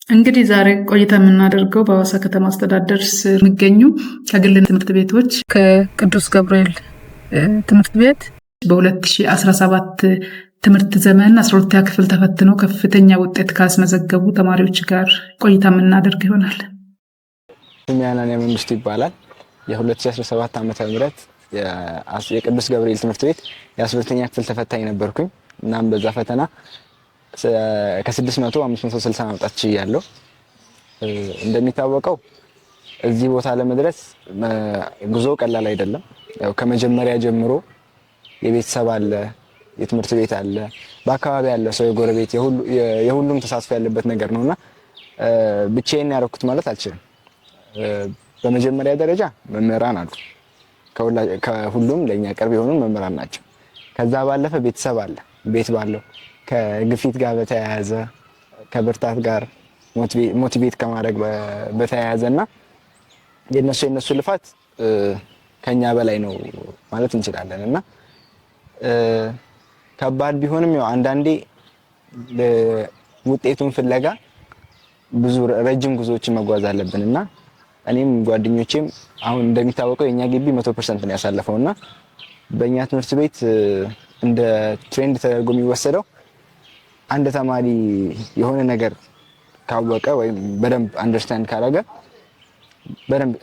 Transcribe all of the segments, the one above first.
እንግዲህ ዛሬ ቆይታ የምናደርገው በሐዋሳ ከተማ አስተዳደር ስር የሚገኙ ከግል ትምህርት ቤቶች ከቅዱስ ገብርኤል ትምህርት ቤት በ2017 ትምህርት ዘመን 12ኛ ክፍል ተፈትነው ከፍተኛ ውጤት ካስመዘገቡ ተማሪዎች ጋር ቆይታ የምናደርግ ይሆናል። ሚያናንያ መንግስቱ ይባላል። የ2017 ዓመተ ምህረት የቅዱስ ገብርኤል ትምህርት ቤት የ12ኛ ክፍል ተፈታኝ ነበርኩኝ። እናም በዛ ፈተና ከ600 560 ማምጣት ችያለሁ። እንደሚታወቀው እዚህ ቦታ ለመድረስ ጉዞ ቀላል አይደለም። ያው ከመጀመሪያ ጀምሮ የቤተሰብ አለ፣ የትምህርት ቤት አለ፣ በአካባቢ ያለ ሰው የጎረቤት የሁሉም ተሳትፎ ያለበት ነገር ነውና ብቻዬን ያደረኩት ማለት አልችልም። በመጀመሪያ ደረጃ መምህራን አሉ። ከሁሉም ለኛ ቅርብ የሆኑ መምህራን ናቸው። ከዛ ባለፈ ቤተሰብ አለ። ቤት ባለው ከግፊት ጋር በተያያዘ ከብርታት ጋር ሞቲቬት ከማድረግ በተያያዘና የነሱ ልፋት ከኛ በላይ ነው ማለት እንችላለን። እና ከባድ ቢሆንም ያው አንዳንዴ ውጤቱን ፍለጋ ብዙ ረጅም ጉዞዎችን መጓዝ አለብንና እኔም ጓደኞቼም አሁን እንደሚታወቀው የኛ ግቢ 100% ነው ያሳለፈውና በእኛ ትምህርት ቤት እንደ ትሬንድ ተደርጎ የሚወሰደው አንድ ተማሪ የሆነ ነገር ካወቀ ወይም በደንብ አንደርስታንድ ካደረገ በደንብ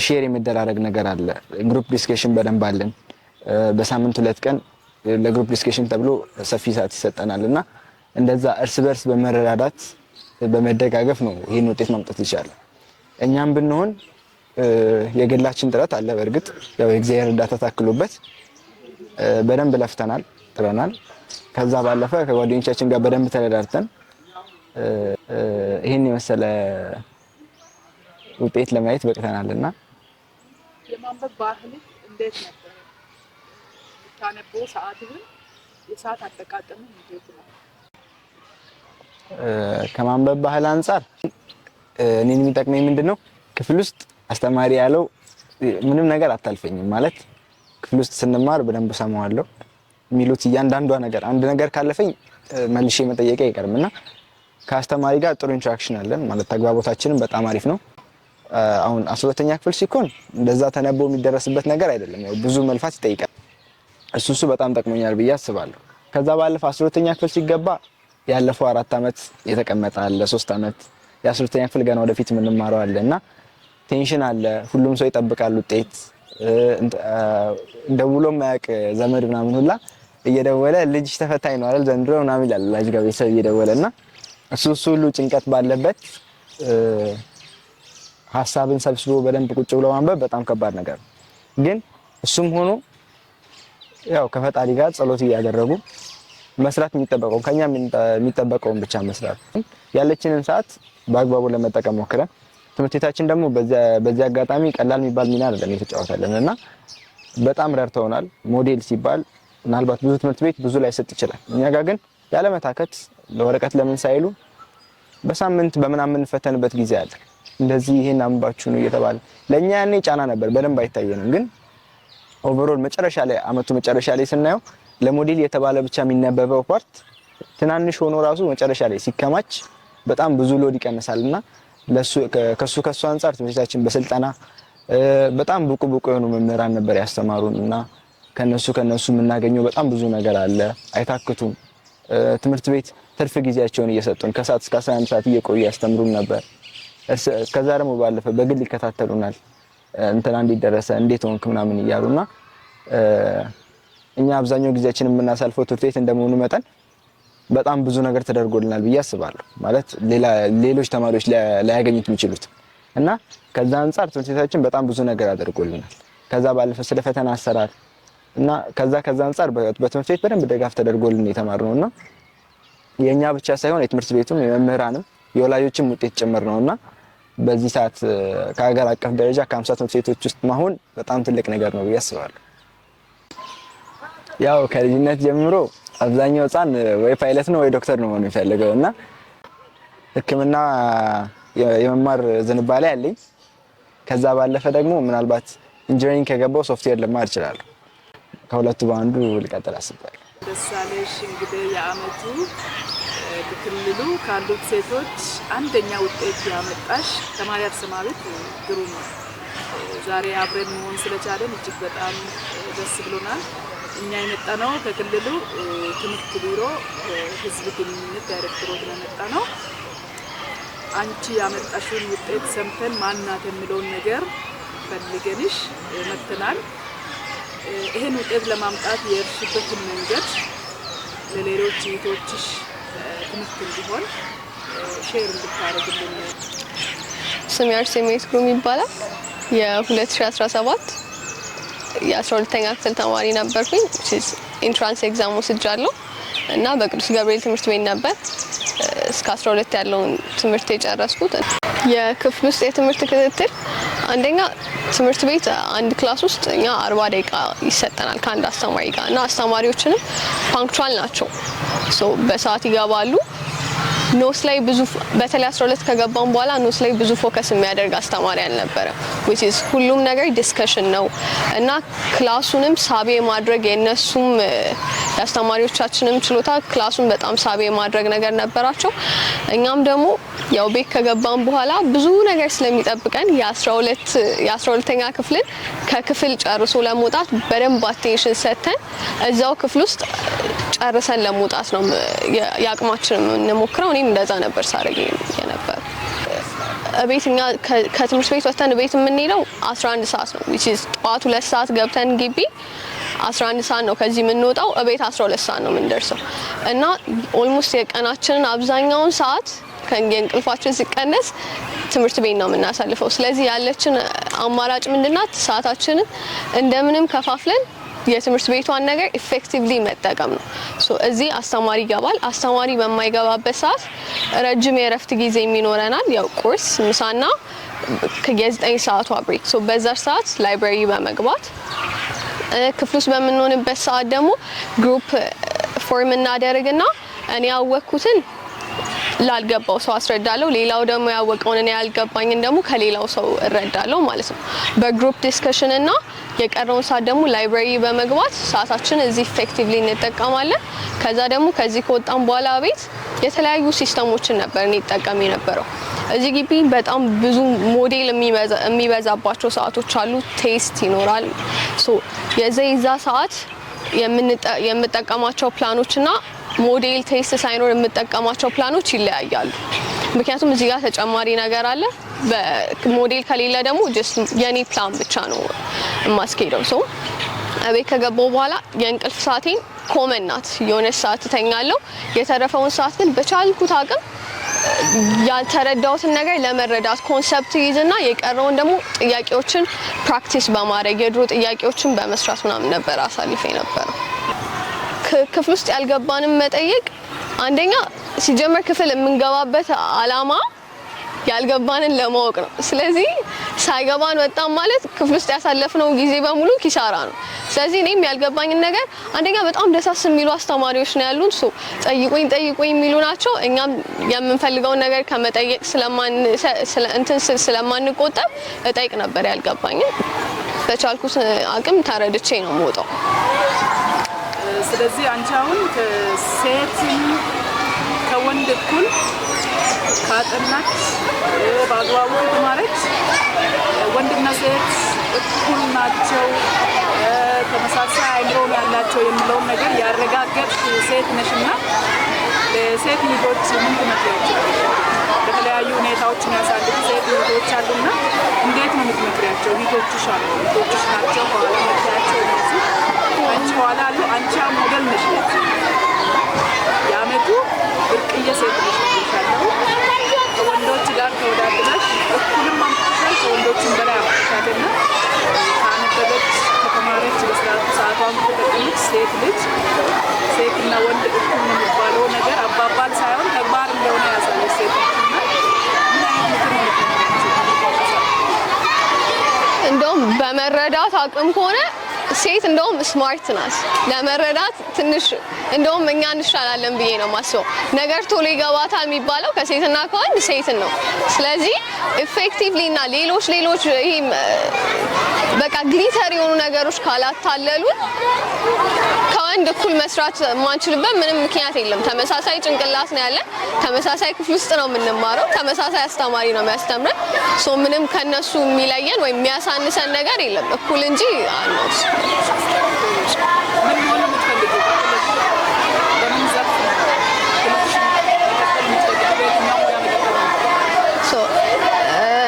ሼር የሚደራረግ ነገር አለ። ግሩፕ ዲስከሽን በደንብ አለን። በሳምንት 2 ቀን ለግሩፕ ዲስከሽን ተብሎ ሰፊ ሰዓት ይሰጠናልና እንደዛ እርስ በርስ በመረዳዳት በመደጋገፍ ነው ይሄን ውጤት ማምጣት ይቻላል። እኛም ብንሆን የግላችን ጥረት አለ። በእርግጥ ያው የእግዚአብሔር እርዳታ ታክሎበት በደንብ ለፍተናል፣ ጥረናል። ከዛ ባለፈ ከጓደኞቻችን ጋር በደንብ ተረዳድተን ይሄን የመሰለ ውጤት ለማየት በቅተናልና የማንበብ ባህል እንዴት ነበር? ታነበው ሰዓትን የሰዓት አጠቃቀም እንዴት ነው? ከማንበብ ባህል አንፃር እኔን የሚጠቅመኝ ምንድነው ክፍል ውስጥ አስተማሪ ያለው ምንም ነገር አታልፈኝም ማለት ክፍል ውስጥ ስንማር በደንብ ሰማዋለሁ። የሚሉት እያንዳንዷ ነገር አንድ ነገር ካለፈኝ መልሼ መጠየቅ አይቀርምና ከአስተማሪ ጋር ጥሩ ኢንተራክሽን አለን ማለት ተግባቦታችንን በጣም አሪፍ ነው። አሁን 12ኛ ክፍል ሲኮን እንደዛ ተነቦ የሚደረስበት ነገር አይደለም። ያው ብዙ መልፋት ይጠይቃል። እሱ በጣም ጠቅሞኛል ብዬ አስባለሁ። ከዛ ባለፈ 12ኛ ክፍል ሲገባ ያለፈው 4 አመት የተቀመጠ አለ፣ 3 አመት የ12ኛ ክፍል ገና ወደፊት የምንማረው አለና ቴንሽን አለ። ሁሉም ሰው ይጠብቃል ውጤት ደውሎ ማያውቅ ዘመድ ምናምን ሁላ እየደወለ ልጅ ተፈታኝ ነው አይደል ዘንድሮ ምናምን ይላል ልጅ ጋር ቤተሰብ እየደወለና እሱ ሁሉ ጭንቀት ባለበት ሐሳብን ሰብስቦ በደንብ ቁጭ ብሎ ማንበብ በጣም ከባድ ነገር ነው። ግን እሱም ሆኖ ያው ከፈጣሪ ጋር ጸሎት እያደረጉ መስራት የሚጠበቀው ከኛ የሚጠበቀውን ብቻ መስራት ያለችንን ሰዓት በአግባቡ ለመጠቀም ሞክረን ትምህርት ቤታችን ደግሞ በዚህ አጋጣሚ ቀላል የሚባል ሚና አይደለም የተጫወተልንና በጣም ረድተውናል። ሞዴል ሲባል ምናልባት ብዙ ትምህርት ቤት ብዙ ላይ ሰጥ ይችላል። እኛ ጋር ግን ያለመታከት ለወረቀት ለምን ሳይሉ በሳምንት በመናምን ፈተንበት ጊዜ አለ። እንደዚህ ይሄን አንባችሁ ነው እየተባለ ለኛ ያኔ ጫና ነበር፣ በደንብ አይታየንም። ግን ኦቨርኦል መጨረሻ ላይ አመቱ መጨረሻ ላይ ስናየው ለሞዴል የተባለ ብቻ የሚነበበው ፓርት ትናንሽ ሆኖ ራሱ መጨረሻ ላይ ሲከማች በጣም ብዙ ሎድ ይቀንሳልና ከሱ አንፃር ትምህርታችን በስልጠና በጣም ብቁ የሆኑ መምህራን ነበር ያስተማሩን እና ከነሱ የምናገኘው በጣም ብዙ ነገር አለ። አይታክቱም። ትምህርት ቤት ትርፍ ጊዜያቸውን እየሰጡን ከሰዓት እስከ 11 ሰዓት እየቆዩ ያስተምሩን ነበር። ከዛ ደግሞ ባለፈ በግል ይከታተሉናል። እንትና እንዲደረሰ እንዴት ሆንክ ምናምን እያሉና እኛ አብዛኛው ጊዜያችንን የምናሳልፈው ትምህርት ቤት እንደመሆኑ መጠን በጣም ብዙ ነገር ተደርጎልናል ብዬ አስባለሁ። ማለት ሌሎች ተማሪዎች ላያገኙት የሚችሉት እና ከዛ አንፃር ትምህርት ቤታችን በጣም ብዙ ነገር አድርጎልናል። ከዛ ባለፈ ስለ ፈተና አሰራር እና ከዛ አንፃር በትምህርት ቤት በደንብ ድጋፍ ተደርጎልን የተማርነውና የኛ ብቻ ሳይሆን የትምህርት ቤቱም የመምህራንም የወላጆችም ውጤት ጭምር ነውና በዚህ ሰዓት ከሀገር አቀፍ ደረጃ ከ50 ትምህርት ቤቶች ውስጥ መሆን በጣም ትልቅ ነገር ነው ብዬ አስባለሁ። ያው ከልጅነት ጀምሮ አብዛኛው ህፃን ወይ ፓይለት ነው ወይ ዶክተር ነው መሆን የሚፈልገውና ሕክምና የመማር ዝንባሌ አለኝ። ከዛ ባለፈ ደግሞ ምናልባት ኢንጂነሪንግ ከገባው ሶፍትዌር ልማር እችላለሁ። ከሁለቱ በአንዱ ልቀጥል አስቤያለሁ። ደሳለሽ እንግዲህ የአመቱ በክልሉ ካሉት ሴቶች አንደኛ ውጤት ያመጣሽ ተማሪ አስተማሪት ግሩም ነው። ዛሬ አብረን መሆን ስለቻለን እጅግ በጣም ደስ ብሎናል። እኛ የመጣነው ከክልሉ ትምህርት ቢሮ ህዝብ ግንኙነት ዳይሬክተሮች ነው የመጣነው። አንቺ ያመጣሽውን ውጤት ሰምተን ማናት የሚለውን ነገር ፈልገንሽ መጥተናል። ይሄን ውጤት ለማምጣት የእርሽበትን መንገድ ለሌሎች እህቶችሽ ትምህርት እንዲሆን ሼር እንድታደርግልን። ስሜ አርሴማዊት ግሩም ይባላል። የ2017 የ12ኛ ክፍል ተማሪ ነበርኩኝ። ኢንትራንስ ኤግዛም ወስጃለሁ እና በቅዱስ ገብርኤል ትምህርት ቤት ነበር እስከ 12 ያለውን ትምህርት የጨረስኩት። የክፍል ውስጥ የትምህርት ክትትል አንደኛ ትምህርት ቤት አንድ ክላስ ውስጥ እኛ 40 ደቂቃ ይሰጠናል ከአንድ አስተማሪ ጋር እና አስተማሪዎችንም ፓንክቹዋል ናቸው። በሰዓት ይገባሉ። ኖስ ላይ ብዙ በተለይ 12 ከገባን በኋላ ኖስ ላይ ብዙ ፎከስ የሚያደርግ አስተማሪ አልነበረም። which is ሁሉም ነገር ዲስከሽን ነው እና ክላሱንም ሳቢ ማድረግ የነሱም የአስተማሪዎቻችንም ችሎታ ክላሱን በጣም ሳቢ ማድረግ ነገር ነበራቸው። እኛም ደግሞ ያው ቤት ከገባን በኋላ ብዙ ነገር ስለሚጠብቀን የ12ኛ ክፍልን ከክፍል ጨርሶ ለመውጣት በደንብ አቴንሽን ሰጥተን እዛው ክፍል ውስጥ ጨርሰን ለመውጣት ነው ያቅማችንን እንሞክረው። እኔም እንደዛ ነበር ሳረግ የነበር። ቤትኛ ከትምህርት ቤት ወጥተን ቤት የምንሄደው 11 ሰዓት ነው። which is ጠዋት 2 ሰዓት ገብተን ግቢ 11 ሰዓት ነው ከዚህ የምንወጣው። ቤት 12 ሰዓት ነው የምንደርሰው እና ኦልሞስት የቀናችንን አብዛኛውን ሰዓት ከእንቅልፋችን ሲቀነስ ትምህርት ቤት ነው የምናሳልፈው። ስለዚህ ያለችን አማራጭ ምንድናት? ሰዓታችንን እንደምንም ከፋፍለን የትምህርት ቤቷን ነገር ኢፌክቲቭሊ መጠቀም ነው። እዚህ አስተማሪ ይገባል። አስተማሪ በማይገባበት ሰዓት ረጅም የእረፍት ጊዜ የሚኖረናል። ያው ቁርስ፣ ምሳና የ9 ሰዓቷ ብሬክ። በዛ ሰዓት ላይብራሪ በመግባት ክፍል ውስጥ በምንሆንበት ሰዓት ደግሞ ግሩፕ ፎርም እናደርግና እኔ ያወቅኩትን ላልገባው ሰው አስረዳለሁ። ሌላው ደግሞ ያወቀውን እኔ ያልገባኝን ደግሞ ከሌላው ሰው እረዳለሁ ማለት ነው። በግሩፕ ዲስከሽን እና የቀረውን ሰዓት ደግሞ ላይብራሪ በመግባት ሰዓታችን እዚህ ኢፌክቲቭሊ እንጠቀማለን። ከዛ ደግሞ ከዚህ ከወጣን በኋላ ቤት የተለያዩ ሲስተሞችን ነበር እኔ እጠቀም የነበረው። እዚህ ግቢ በጣም ብዙ ሞዴል የሚበዛባቸው ሰዓቶች አሉ። ቴስት ይኖራል። የዛ ሰዓት የምጠቀማቸው ፕላኖችና ሞዴል ቴስት ሳይኖር የምጠቀማቸው ፕላኖች ይለያያሉ። ምክንያቱም እዚህ ጋር ተጨማሪ ነገር አለ። በሞዴል ከሌለ ደግሞ ጀስት የኔ ፕላን ብቻ ነው የማስኬደው። ቤት ከገባው በኋላ የእንቅልፍ ሰዓቴን ኮመን ናት። የሆነ ሰዓት ተኛለሁ። የተረፈውን ሰዓት ግን በቻልኩት አቅም ያልተረዳሁትን ነገር ለመረዳት ኮንሰፕት ይዝና የቀረውን ደግሞ ጥያቄዎችን ፕራክቲስ በማድረግ የድሮ ጥያቄዎችን በመስራት ምናምን ነበር አሳልፌ ነበረው። ክፍል ውስጥ ያልገባንም መጠየቅ አንደኛ ሲጀመር ክፍል የምንገባበት አላማ ያልገባንን ለማወቅ ነው። ስለዚህ ሳይገባን ወጣን ማለት ክፍል ውስጥ ያሳለፍነው ጊዜ በሙሉ ኪሳራ ነው። ስለዚህ እኔም ያልገባኝን ነገር አንደኛ በጣም ደሳስ የሚሉ አስተማሪዎች ነው ያሉን። ጠይቁኝ የሚሉ ናቸው። እኛም የምንፈልገውን ነገር ከመጠየቅ ስለማንቆጠብ እጠይቅ ነበር ያልገባኝን። በቻልኩት አቅም ተረድቼ ነው የምወጣው። ስለዚህ አንቺ አሁን ከሴት ከወንድ እኩል ካጠናች በአግባቡ ከተማረች ወንድና ሴት እኩል ናቸው፣ ተመሳሳይ አእምሮ ያላቸው የሚለውን ነገር ያረጋገጥሽ ሴት ነሽና ለሴት ልጆች ምን ትመክሪያቸዋለሽ? በተለያዩ ሁኔታዎችን ያሳለፉ ሴት ልጆች አሉና እንዴት ነው የምትመክሪያቸው? ልጆችሽ አሉ፣ ልጆችሽ ናቸው ከኋላ መታያቸው እነዚህ አንቺ ኋላ አሉ። አንቺ ሞዴል ነሽ። የዓመቱ ብርቅዬ ሴት ነሽ ብዬሻለሁ። ከወንዶች ጋር ተወዳድረሽ እኩልም አምጥተሻል፣ ከወንዶችም በላይ አምጥተሻልና ካነበበች ከተማረች በስርዓቱ ሰዓቷን ከተጠቀመች ሴት ልጅ ሴትና ወንድ እኩል ነው የሚባለው ነገር አባባል ሳይሆን ተግባር እንደሆነ ያሳየች ሴት ነችና ምን አይነት ምክር ነው? እንደውም በመረዳት አቅም ከሆነ ሴት እንደውም ስማርት ናት ለመረዳት ትንሽ እንደውም እኛ እንሻላለን ብዬ ነው ማስበው። ነገር ቶሎ ይገባታል የሚባለው ከሴትና ከወንድ ሴትን ነው። ስለዚህ ኢፌክቲቭሊ እና ሌሎች ይሄ በቃ ግሊተር የሆኑ ነገሮች ካላታለሉን ከወንድ እኩል መስራት ማንችልበት ምንም ምክንያት የለም። ተመሳሳይ ጭንቅላት ነው ያለን፣ ተመሳሳይ ክፍል ውስጥ ነው የምንማረው፣ ተመሳሳይ አስተማሪ ነው የሚያስተምረን። ሶ ምንም ከነሱ የሚለየን ወይም የሚያሳንሰን ነገር የለም፣ እኩል እንጂ አልሞት።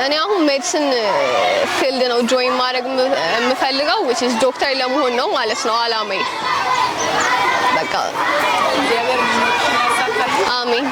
እኔ አሁን ሜዲሲን ፊልድ ነው ጆይን ማድረግ የምፈልገው which is ዶክተር ለመሆን ነው ማለት ነው አላማዬ። በቃ አሜን።